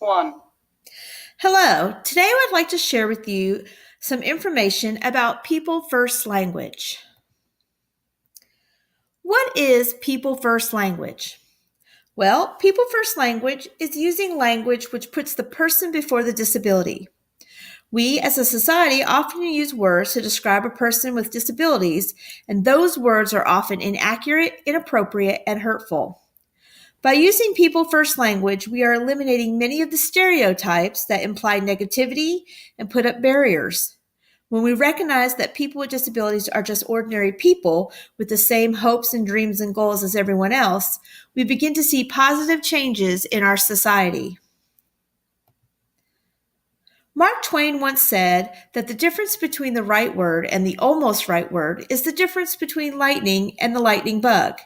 One. Hello, today I would like to share with you some information about People First Language. What is People First Language? Well, People First Language is using language which puts the person before the disability. We as a society often use words to describe a person with disabilities, and those words are often inaccurate, inappropriate, and hurtful. By using people first language, we are eliminating many of the stereotypes that imply negativity and put up barriers. When we recognize that people with disabilities are just ordinary people with the same hopes and dreams and goals as everyone else, we begin to see positive changes in our society. Mark Twain once said that the difference between the right word and the almost right word is the difference between lightning and the lightning bug.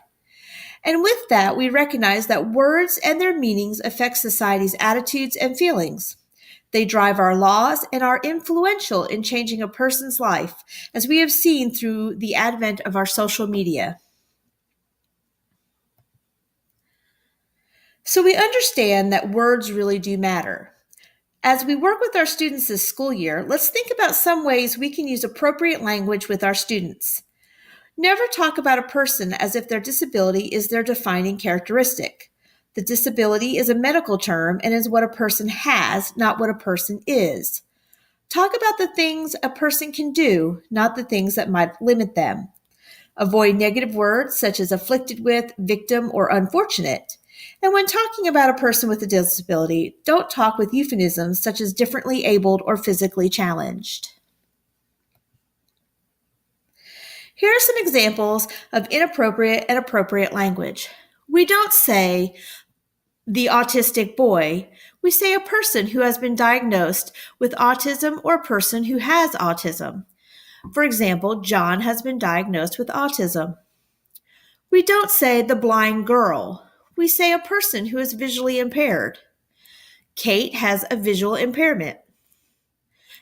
And with that, we recognize that words and their meanings affect society's attitudes and feelings. They drive our laws and are influential in changing a person's life, as we have seen through the advent of our social media. So we understand that words really do matter. As we work with our students this school year, let's think about some ways we can use appropriate language with our students. Never talk about a person as if their disability is their defining characteristic. The disability is a medical term and is what a person has, not what a person is. Talk about the things a person can do, not the things that might limit them. Avoid negative words such as afflicted with, victim, or unfortunate. And when talking about a person with a disability, don't talk with euphemisms such as differently abled or physically challenged. Here are some examples of inappropriate and appropriate language. We don't say the autistic boy. We say a person who has been diagnosed with autism or a person who has autism. For example, John has been diagnosed with autism. We don't say the blind girl. We say a person who is visually impaired. Kate has a visual impairment.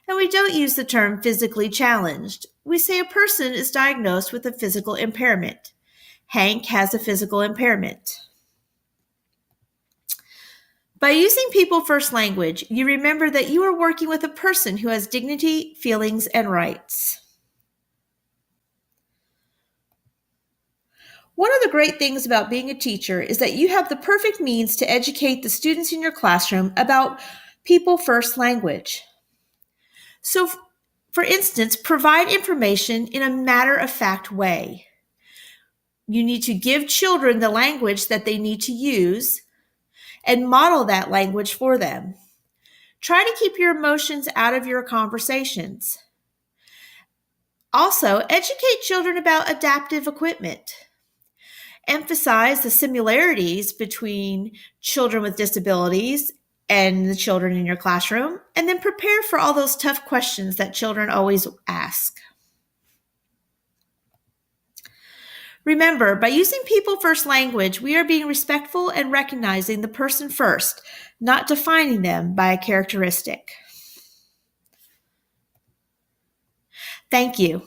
And we don't use the term physically challenged. We say a person is diagnosed with a physical impairment. Hank has a physical impairment. By using people first language, you remember that you are working with a person who has dignity, feelings, and rights. One of the great things about being a teacher is that you have the perfect means to educate the students in your classroom about people first language. So, for instance, provide information in a matter-of-fact way. You need to give children the language that they need to use and model that language for them. Try to keep your emotions out of your conversations. Also, educate children about adaptive equipment. Emphasize the similarities between children with disabilities and the children in your classroom, and then prepare for all those tough questions that children always ask. Remember, by using people first language, we are being respectful and recognizing the person first, not defining them by a characteristic. Thank you.